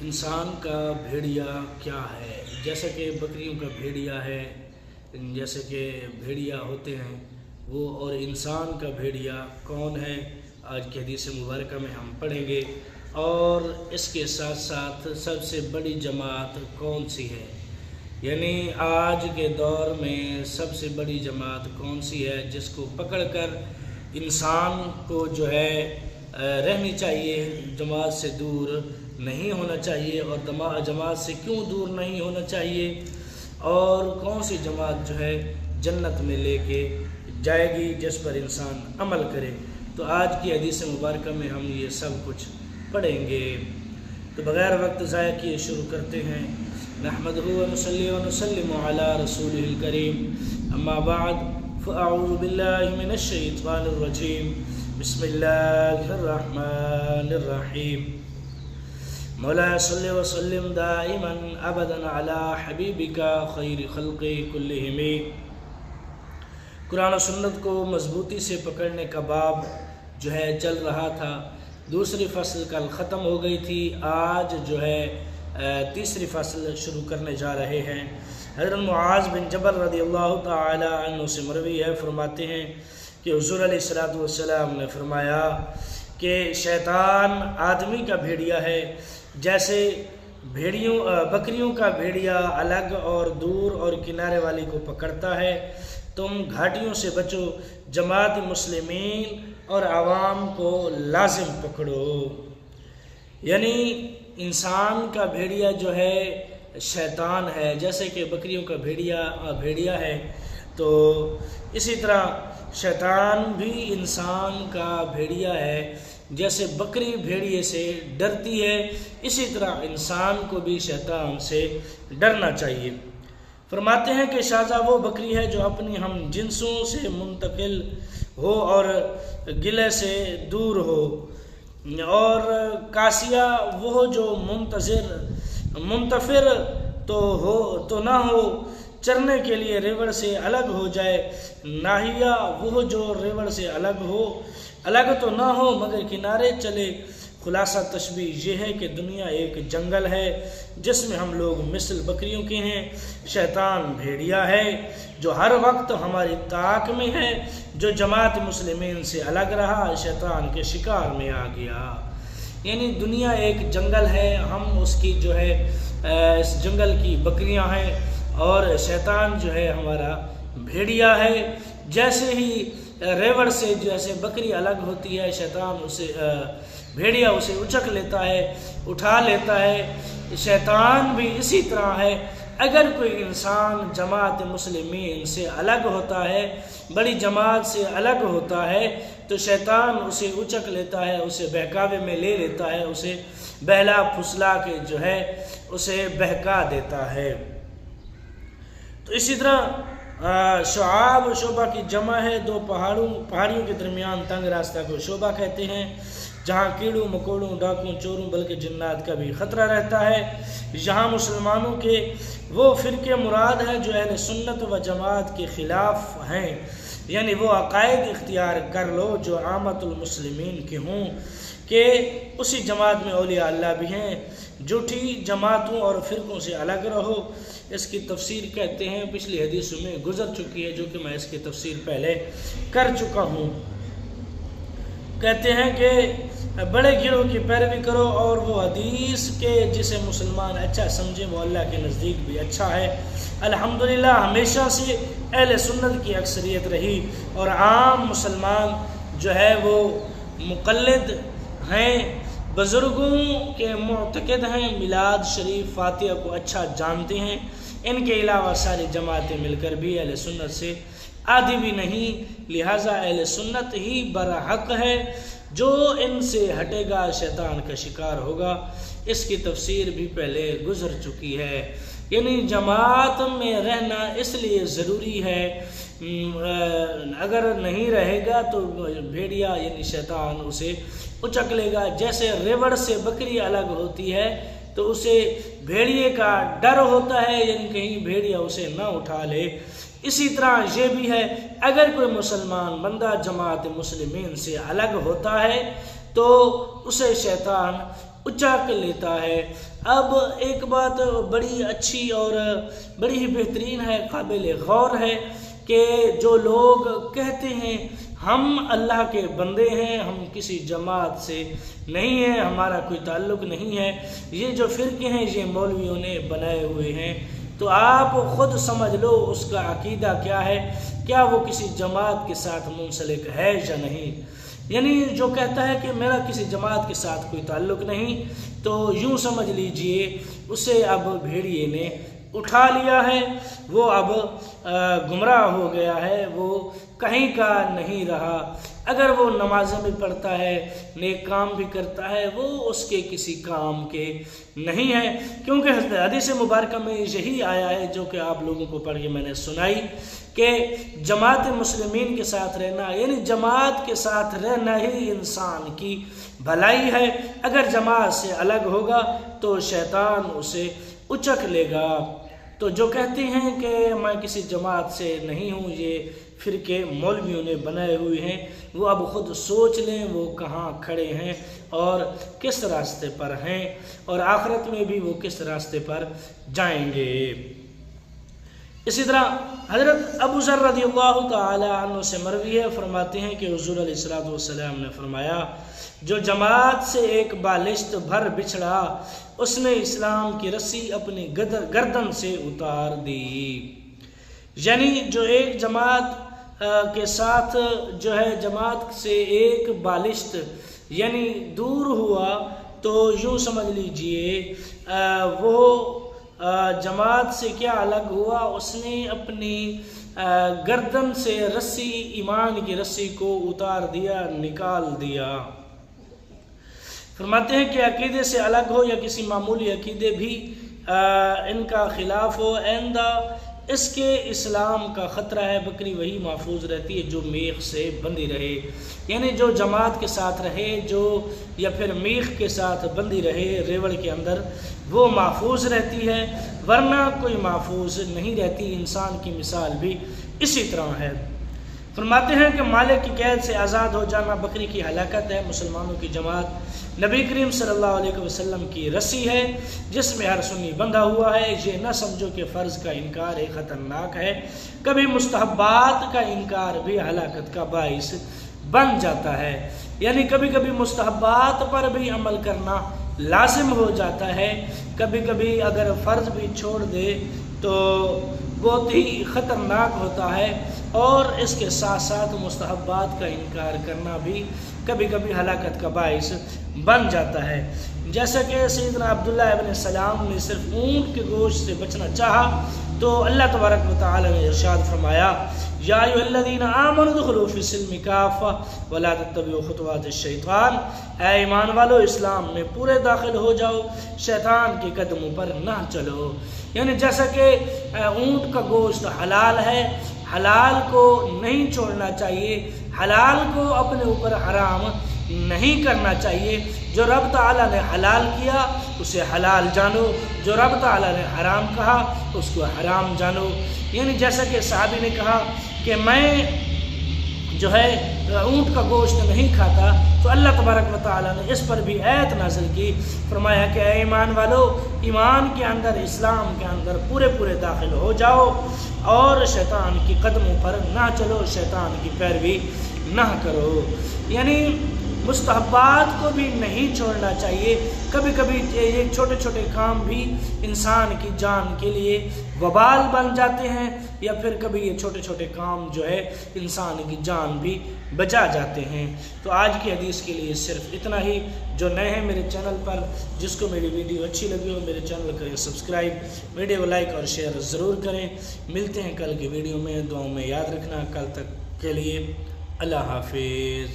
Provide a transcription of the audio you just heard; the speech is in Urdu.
انسان کا بھیڑیا کیا ہے؟ جیسا کہ بکریوں کا بھیڑیا ہے، جیسے کہ بھیڑیا ہوتے ہیں وہ، اور انسان کا بھیڑیا کون ہے، آج کی حدیث مبارکہ میں ہم پڑھیں گے۔ اور اس کے ساتھ ساتھ سب سے بڑی جماعت کون سی ہے، یعنی آج کے دور میں سب سے بڑی جماعت کون سی ہے جس کو پکڑ کر انسان کو جو ہے رہنی چاہیے، جماعت سے دور نہیں ہونا چاہیے، اور جماعت سے کیوں دور نہیں ہونا چاہیے، اور کون سی جماعت جو ہے جنت میں لے کے جائے گی جس پر انسان عمل کرے۔ تو آج کی حدیث مبارکہ میں ہم یہ سب کچھ پڑھیں گے، تو بغیر وقت ضائع کیے شروع کرتے ہیں۔ نحمدہ و نصلی و نسلم علی رسولہ الکریم، اما بعد فاعوذ باللہ من الشیطان الرجیم، بسم اللہ الرحمن الرحیم۔ مولا صلی وسلم دائما ابدا علی حبیبک خیر خلق کلہم۔ قرآن و سنت کو مضبوطی سے پکڑنے کا باب جو ہے چل رہا تھا، دوسری فصل کل ختم ہو گئی تھی، آج جو ہے تیسری فصل شروع کرنے جا رہے ہیں۔ حضرت معاذ بن جبل رضی اللہ تعالی عنہ سے مروی ہے، فرماتے ہیں کہ حضور علیہ السلام نے فرمایا کہ شیطان آدمی کا بھیڑیا ہے، جیسے بکریوں کا بھیڑیا الگ اور دور اور کنارے والی کو پکڑتا ہے، تم گھاٹیوں سے بچو، جماعت مسلمین اور عوام کو لازم پکڑو۔ یعنی انسان کا بھیڑیا جو ہے شیطان ہے، جیسے کہ بکریوں کا بھیڑیا ہے، تو اسی طرح شیطان بھی انسان کا بھیڑیا ہے۔ جیسے بکری بھیڑیے سے ڈرتی ہے، اسی طرح انسان کو بھی شیطان سے ڈرنا چاہیے۔ فرماتے ہیں کہ شاذہ وہ بکری ہے جو اپنی ہم جنسوں سے منتقل ہو اور گلے سے دور ہو، اور قاسیہ وہ جو منتفر تو نہ ہو، چرنے کے لیے ریوڑ سے الگ ہو جائے، ناہیہ وہ جو ریوڑ سے الگ تو نہ ہو مگر کنارے چلے۔ خلاصہ تشبیہ یہ ہے کہ دنیا ایک جنگل ہے جس میں ہم لوگ مثل بکریوں کے ہیں، شیطان بھیڑیا ہے جو ہر وقت ہماری طاق میں ہے، جو جماعت مسلمین سے الگ رہا شیطان کے شکار میں آ گیا۔ یعنی دنیا ایک جنگل ہے، ہم اس کی جو ہے اس جنگل کی بکریاں ہیں، اور شیطان جو ہے ہمارا بھیڑیا ہے۔ جیسے ہی ریوڑ سے جیسے بکری الگ ہوتی ہے، شیطان بھیڑیا اسے اچک لیتا ہے، اٹھا لیتا ہے۔ شیطان بھی اسی طرح ہے، اگر کوئی انسان جماعت مسلمین سے الگ ہوتا ہے، بڑی جماعت سے الگ ہوتا ہے، تو شیطان اسے اچک لیتا ہے، اسے بہکاوے میں لے لیتا ہے، اسے بہلا پھسلا کے جو ہے اسے بہکا دیتا ہے۔ تو اسی طرح شعاب و شعبہ کی جمع ہے، دو پہاڑیوں کے درمیان تنگ راستہ کو شعبہ کہتے ہیں، جہاں کیڑوں مکوڑوں ڈاکوں چوروں بلکہ جنات کا بھی خطرہ رہتا ہے۔ یہاں مسلمانوں کے وہ فرقے مراد ہیں جو اہل سنت و جماعت کے خلاف ہیں، یعنی وہ عقائد اختیار کر لو جو عامت المسلمین کے ہوں، کہ اسی جماعت میں اولیاء اللہ بھی ہیں۔ جھوٹی جماعتوں اور فرقوں سے الگ رہو۔ اس کی تفسیر کہتے ہیں پچھلی حدیثوں میں گزر چکی ہے، جو کہ میں اس کی تفسیر پہلے کر چکا ہوں۔ کہتے ہیں کہ بڑے گروہ کی پیروی کرو، اور وہ حدیث کے جسے مسلمان اچھا سمجھے وہ اللہ کے نزدیک بھی اچھا ہے۔ الحمدللہ ہمیشہ سے اہل سنت کی اکثریت رہی، اور عام مسلمان جو ہے وہ مقلد ہیں، بزرگوں کے معتقد ہیں، میلاد شریف فاتحہ کو اچھا جانتے ہیں۔ ان کے علاوہ ساری جماعتیں مل کر بھی اہل سنت سے آدھی بھی نہیں، لہٰذا اہل سنت ہی برحق ہے، جو ان سے ہٹے گا شیطان کا شکار ہوگا۔ اس کی تفسیر بھی پہلے گزر چکی ہے۔ یعنی جماعت میں رہنا اس لیے ضروری ہے، اگر نہیں رہے گا تو بھیڑیا یعنی شیطان اسے اچک لے گا۔ جیسے ریوڑ سے بکری الگ ہوتی ہے تو اسے بھیڑیے کا ڈر ہوتا ہے، یعنی کہیں بھیڑیا اسے نہ اٹھا لے، اسی طرح یہ بھی ہے، اگر کوئی مسلمان بندہ جماعت مسلمین سے الگ ہوتا ہے تو اسے شیطان اچک لیتا ہے۔ اب ایک بات بڑی اچھی اور بڑی ہی بہترین ہے، قابل غور ہے کہ جو لوگ کہتے ہیں ہم اللہ کے بندے ہیں، ہم کسی جماعت سے نہیں ہیں، ہمارا کوئی تعلق نہیں ہے، یہ جو فرقے ہیں یہ مولویوں نے بنائے ہوئے ہیں، تو آپ خود سمجھ لو اس کا عقیدہ کیا ہے، کیا وہ کسی جماعت کے ساتھ منسلک ہے یا نہیں۔ یعنی جو کہتا ہے کہ میرا کسی جماعت کے ساتھ کوئی تعلق نہیں، تو یوں سمجھ لیجئے اسے اب بھیڑیے نے اٹھا لیا ہے، وہ اب گمراہ ہو گیا ہے، وہ کہیں کا نہیں رہا۔ اگر وہ نمازیں بھی پڑھتا ہے، نیک کام بھی کرتا ہے، وہ اس کے کسی کام کے نہیں ہے، کیونکہ حدیث مبارکہ میں یہی آیا ہے جو کہ آپ لوگوں کو پڑھ کے میں نے سنائی کہ جماعت مسلمین کے ساتھ رہنا، یعنی جماعت کے ساتھ رہنا ہی انسان کی بھلائی ہے۔ اگر جماعت سے الگ ہوگا تو شیطان اسے اچک لے گا۔ تو جو کہتے ہیں کہ میں کسی جماعت سے نہیں ہوں، یہ فرقے مولویوں نے بنائے ہوئے ہیں، وہ اب خود سوچ لیں وہ کہاں کھڑے ہیں اور کس راستے پر ہیں، اور آخرت میں بھی وہ کس راستے پر جائیں گے۔ اسی طرح حضرت ابو ذر رضی اللہ تعالی عنہ سے مروی ہے، فرماتے ہیں کہ حضور علیہ السلام نے فرمایا جو جماعت سے ایک بالشت بھر بچھڑا، اس نے اسلام کی رسی اپنی گردن سے اتار دی۔ یعنی جو ایک جماعت کے ساتھ جو ہے جماعت سے ایک بالشت یعنی دور ہوا، تو یوں سمجھ لیجئے وہ جماعت سے کیا الگ ہوا، اس نے اپنی گردن سے رسی، ایمان کی رسی کو اتار دیا، نکال دیا۔ فرماتے ہیں کہ عقیدے سے الگ ہو یا کسی معمولی عقیدے بھی ان کا خلاف ہو، آئندہ اس کے اسلام کا خطرہ ہے، بکری وہی محفوظ رہتی ہے جو میخ سے بندھی رہے۔ یعنی جو جماعت کے ساتھ رہے، جو یا پھر میخ کے ساتھ بندھی رہے ریوڑ کے اندر، وہ محفوظ رہتی ہے، ورنہ کوئی محفوظ نہیں رہتی۔ انسان کی مثال بھی اسی طرح ہے۔ فرماتے ہیں کہ مالک کی قید سے آزاد ہو جانا بکری کی ہلاکت ہے۔ مسلمانوں کی جماعت نبی کریم صلی اللہ علیہ وسلم کی رسی ہے جس میں ہر سنی بندھا ہوا ہے۔ یہ نہ سمجھو کہ فرض کا انکار ایک خطرناک ہے، کبھی مستحبات کا انکار بھی ہلاکت کا باعث بن جاتا ہے۔ یعنی کبھی کبھی مستحبات پر بھی عمل کرنا لازم ہو جاتا ہے، کبھی کبھی اگر فرض بھی چھوڑ دے تو بہت ہی خطرناک ہوتا ہے، اور اس کے ساتھ ساتھ مستحبات کا انکار کرنا بھی کبھی کبھی ہلاکت کا باعث بن جاتا ہے۔ جیسا کہ سیدنا عبداللہ ابن سلام نے صرف اونٹ کے گوشت سے بچنا چاہا تو اللہ تبارک و تعالی نے ارشاد فرمایا یا ایھا الذین آمنوا ادخلوا فی السلم کافہ ولا تتبعوا خطوات الشیطان، اے ایمان والو اسلام میں پورے داخل ہو جاؤ، شیطان کے قدموں پر نہ چلو۔ یعنی جیسا کہ اونٹ کا گوشت حلال ہے، حلال کو نہیں چھوڑنا چاہیے، حلال کو اپنے اوپر حرام نہیں کرنا چاہیے۔ جو رب تعالیٰ نے حلال کیا اسے حلال جانو، جو رب تعالیٰ نے حرام کہا اس کو حرام جانو۔ یعنی جیسا کہ صحابی نے کہا کہ میں جو ہے اونٹ کا گوشت نہیں کھاتا، تو اللہ تبارک و تعالیٰ نے اس پر بھی آیت نازل کی، فرمایا کہ اے ایمان والو، ایمان کے اندر، اسلام کے اندر پورے داخل ہو جاؤ اور شیطان کی قدموں پر نہ چلو، شیطان کی پیروی نہ کرو۔ یعنی مستحبات کو بھی نہیں چھوڑنا چاہیے۔ کبھی کبھی یہ چھوٹے چھوٹے کام بھی انسان کی جان کے لیے وبال بن جاتے ہیں، یا پھر کبھی یہ چھوٹے چھوٹے کام جو ہے انسان کی جان بھی بچا جاتے ہیں۔ تو آج کی حدیث کے لیے صرف اتنا ہی۔ جو نئے ہیں میرے چینل پر، جس کو میری ویڈیو اچھی لگی ہو میرے چینل کریں سبسکرائب، ویڈیو لائک اور شیئر ضرور کریں۔ ملتے ہیں کل کی ویڈیو میں، دعاؤں میں یاد رکھنا۔ کل تک کے لیے اللہ حافظ۔